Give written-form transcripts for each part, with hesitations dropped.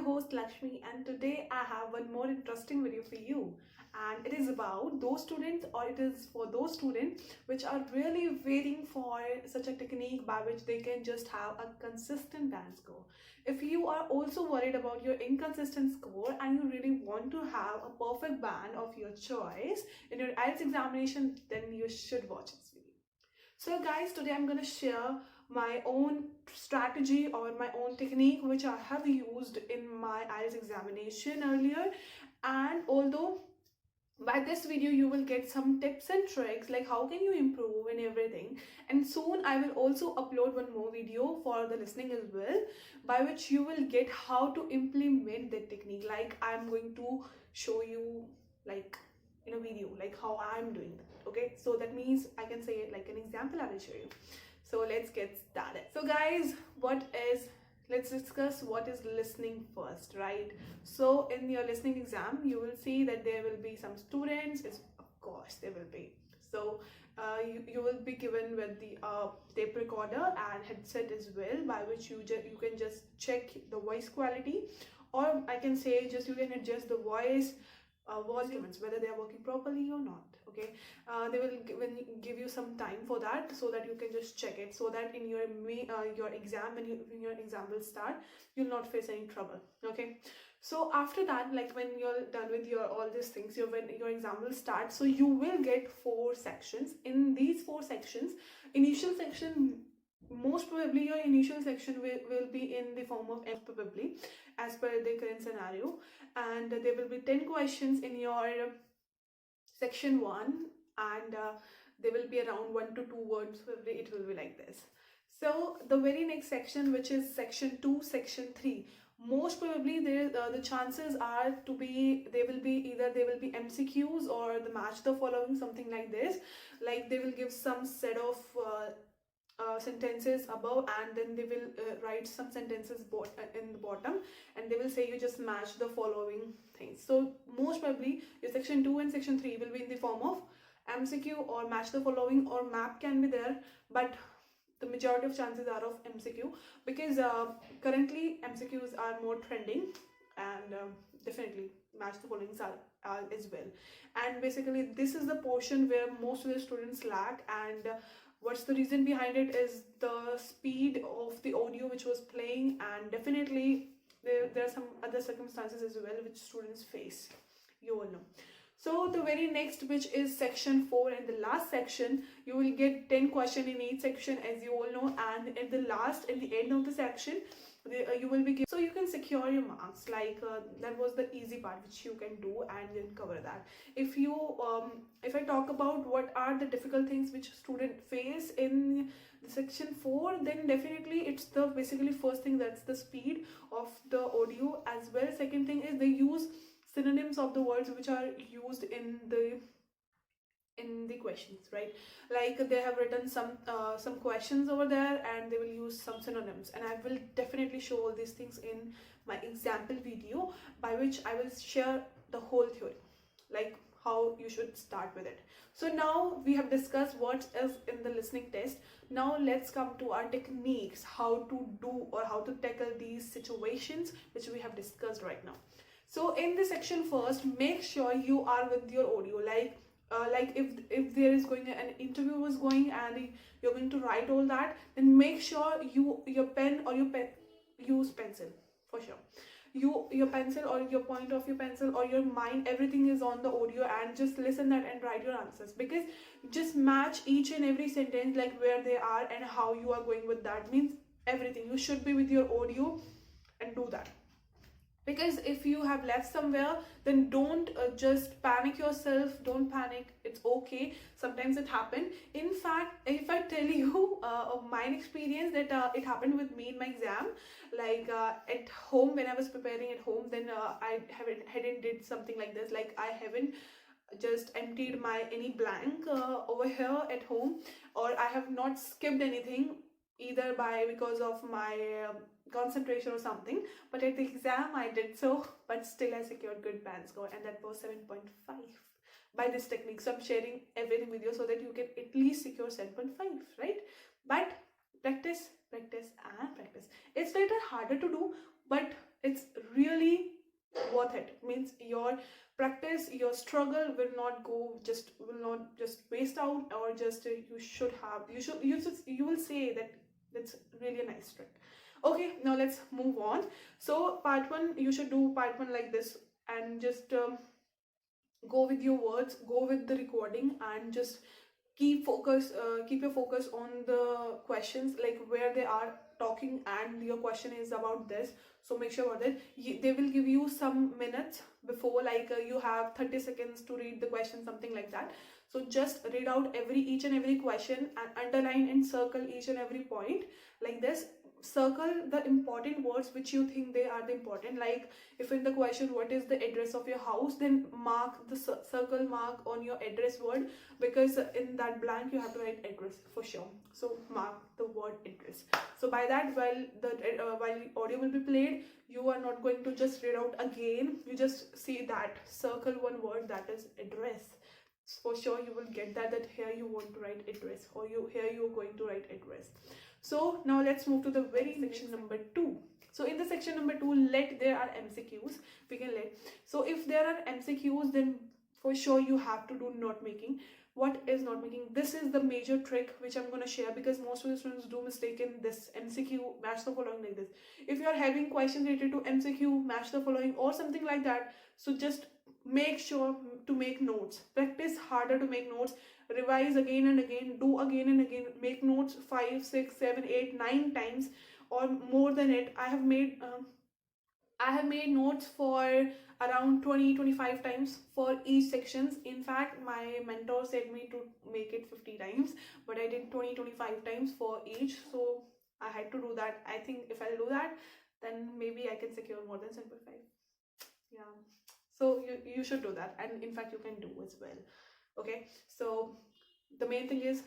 host Lakshmi, and today I have one more interesting video for you, and it is about those students, or it is for those students which are really waiting for such a technique by which they can just have a consistent band score. If you are also worried about your inconsistent score and you really want to have a perfect band of your choice in your IELTS examination, then you should watch this video. So guys, today I'm going to share my own strategy or my own technique which I have used in my IELTS examination earlier, and although by this video you will get some tips and tricks like how can you improve and everything, and soon I will also upload one more video for the listening as well, by which you will get how to implement the technique. Like I'm going to show you like in a video like how I'm doing that. Okay, so that means I can say it like an example I will show you. So let's get started. So guys, let's discuss what is listening first, right? So in your listening exam you will see that there will be some students, of course there will be. So you will be given with the tape recorder and headset as well, by which you can just check the voice quality, or I can say just you can adjust the voice volumes whether they are working properly or not. Okay, they will give you some time for that, so that you can just check it, so that in your exam, when your exam will start, you'll not face any trouble. Okay, so after that, like when you're done with your all these things, when your exam will start, so you will get 4 sections. In these 4 sections, initial section, most probably your initial section will be in the form of probably as per the current scenario, and there will be 10 questions in your section 1, and there will be around 1 to 2 words. Probably it will be like this. So the very next section, which is section 2, section 3, most probably the chances are to be they will be MCQs or the match the following, something like this. Like they will give some set of sentences above, and then they will write some sentences in the bottom, and they will say you just match the following things. So most probably your section 2 and section 3 will be in the form of MCQ or match the following, or map can be there, but the majority of chances are of MCQ, because currently MCQs are more trending, and definitely match the followings are as well. And basically this is the portion where most of the students lack, and what's the reason behind it is the speed of the audio which was playing, and definitely there are some other circumstances as well which students face, you all know. So the very next, which is section 4, and the last section, you will get 10 questions in each section, as you all know, and at the end of the section you will be given, so you can secure your marks. Like that was the easy part which you can do and then cover that. If I talk about what are the difficult things which student face in the section 4, then definitely it's the basically first thing, that's the speed of the audio as well. Second thing is they use synonyms of the words which are used in the questions, right? Like they have written some questions over there, and they will use some synonyms, and I will definitely show all these things in my example video, by which I will share the whole theory, like how you should start with it. So now we have discussed what is in the listening test. Now let's come to our techniques, how to do or how to tackle these situations which we have discussed right now. So in this section, first, make sure you are with your audio. Like if there is going an interview was going and you're going to write all that, then make sure your pen use pencil for sure. Your pencil or your point of your pencil or your mind, everything is on the audio, and just listen that and write your answers, because just match each and every sentence, like where they are and how you are going with that. Means everything you should be with your audio and do that. Because if you have left somewhere, then don't just panic yourself. Don't panic, it's okay, sometimes it happened. In fact, if I tell you of my experience, that it happened with me in my exam, like at home, when I was preparing at home, then I hadn't did something like this. Like I haven't just emptied my any blank over here at home, or I have not skipped anything, either because of my concentration or something, but at the exam I did so, but still I secured good band score, and that was 7.5 by this technique. So I'm sharing everything with you so that you can at least secure 7.5, right? But practice and practice. It's later harder to do, but it's really worth it. Means your practice, your struggle will not just waste out, or just you will say that it's really a nice trick. Okay, now let's move on. So part one, you should do part one like this, and just go with your words, go with the recording, and just keep your focus on the questions, like where they are talking and your question is about this. So make sure about that. They will give you some minutes before, like you have 30 seconds to read the question, something like that. So just read out each and every question, and underline and circle each and every point like this. Circle the important words which you think they are the important. Like if in the question what is the address of your house, then mark the circle mark on your address word, because in that blank you have to write address for sure. So mark the word address. So by that, while audio will be played, you are not going to just read out again. You just see that, circle one word, that is address. For sure you will get that here you want to write address, or here you are going to write address. So now let's move to the very section number 2. So in the section number 2, there are MCQs. We can let. So if there are MCQs, then for sure you have to do note making. What is note making? This is the major trick which I'm going to share, because most of the students do mistake in this MCQ, match the following like this. If you are having questions related to MCQ, match the following or something like that, so just make sure to make notes. Practice harder to make notes. Revise again and again, do again and again, make notes 5, 6, 7, 8, 9 times or more than it. I have made notes for around 20-25 times for each sections. In fact, my mentor said me to make it 50 times, but I did 20-25 times for each. So I had to do that. I think if I'll do that, then maybe I can secure more than 75. Yeah. So you should do that, and in fact you can do as well. Okay, so the main thing is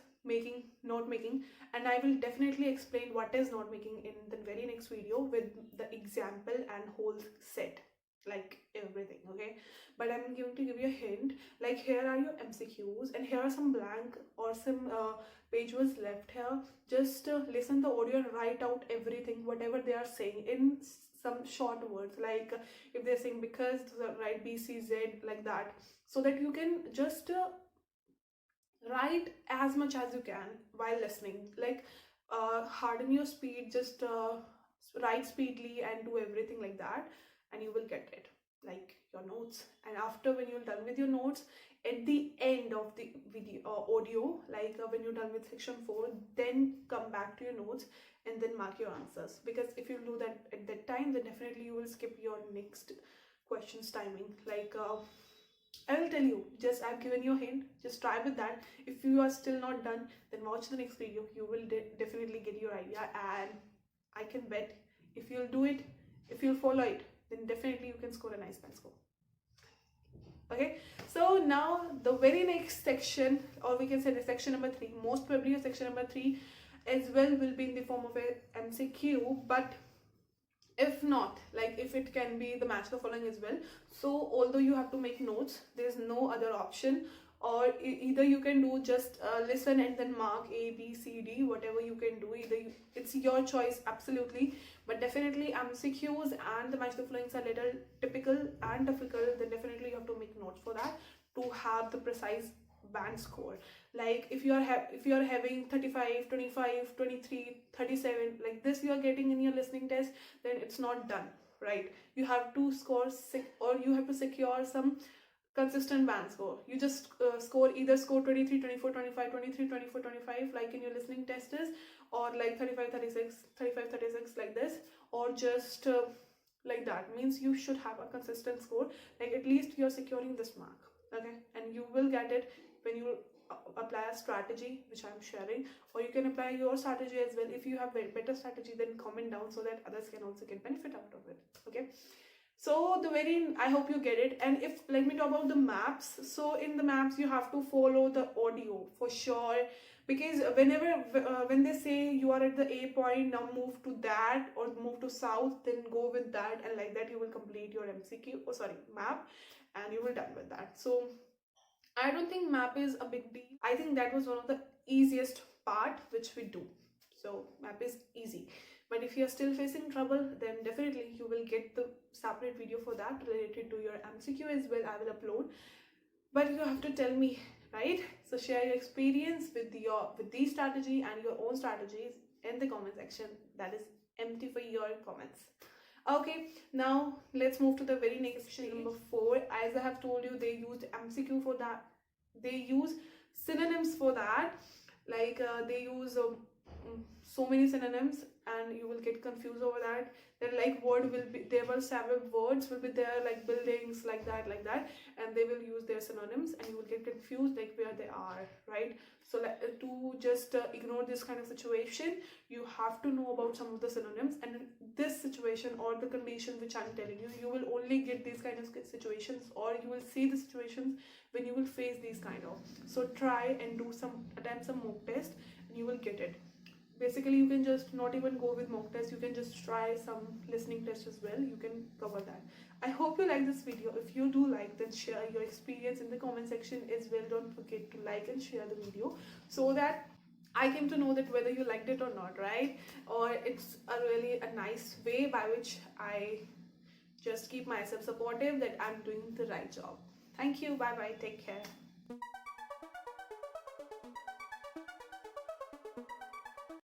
note making, and I will definitely explain what is note making in the very next video with the example and whole set, like everything. Okay, but I'm going to give you a hint, like here are your MCQs and here are some blank or some page was left here. Just listen the audio and write out everything, whatever they are saying in some short words. Like if they're saying because, write BCZ like that, so that you can just write as much as you can while listening. Like harden your speed, just write speedily and do everything like that, and you will get it, like your notes. And after, when you're done with your notes, at the end of the video audio, like when you're done with section 4, then come back to your notes and then mark your answers. Because if you do that at that time, then definitely you will skip your next questions timing. Like I will tell you, just I've given you a hint, just try with that. If you are still not done, then watch the next video. You will definitely get your idea, and I can bet if you'll do it, if you'll follow it, then definitely you can score a nice pen score. Okay, so now the very next section, or we can say the section number 3, most probably a section number 3 as well will be in the form of a MCQ, but if not, like if it can be the match the following as well. So although you have to make notes, there is no other option. Or either you can do just listen and then mark A, B, C, D, whatever you can do. It's your choice, absolutely. But definitely MCQs and the match the followings are little typical and difficult. Then definitely you have to make notes for that to have the precise band score. Like if you are having 35, 25, 23, 37 like this you are getting in your listening test, then it's not done, right? You have to score or you have to secure some consistent band score. You just either score 23, 24, 25, 23, 24, 25 like in your listening test is, or like 35, 36, 35, 36 like this, or just like that. Means you should have a consistent score, like at least you're securing this mark. Okay, and you will get it when you apply a strategy which I'm sharing, or you can apply your strategy as well. If you have a better strategy, then comment down so that others can also get benefit out of it. Okay, so I hope you get it. And if, let me talk about the maps. So in the maps you have to follow the audio for sure, because when they say you are at the A point, now move to that or move to south, then go with that, and like that you will complete your map, and you will done with that. So I don't think map is a big deal. I think that was one of the easiest part which we do. So map is easy. But if you're still facing trouble, then definitely you will get the separate video for that related to your MCQ as well. I will upload, but you have to tell me, right? So share your experience with these strategy and your own strategies in the comment section. That is empty for your comments. Okay, now let's move to the very next question, number 4. As I have told you, they used MCQ for that. They use synonyms for that. Like they use so many synonyms, and you will get confused over that. Then like word will be, there were several words will be there, like buildings, like that, and they will use their synonyms, and you will get confused like where they are, right? So to just ignore this kind of situation, you have to know about some of the synonyms, and in this situation or the condition which I'm telling you, you will only get these kind of situations, or you will see the situations when you will face these kind of. So try and attempt some mock test, and you will get it. Basically, you can just not even go with mock test, you can just try some listening test as well. You can cover that. I hope you like this video. If you do like, then share your experience in the comment section as well. Don't forget to like and share the video, so that I came to know that whether you liked it or not, right? Or it's a nice way by which I just keep myself supportive that I'm doing the right job. Thank you. Bye bye. Take care.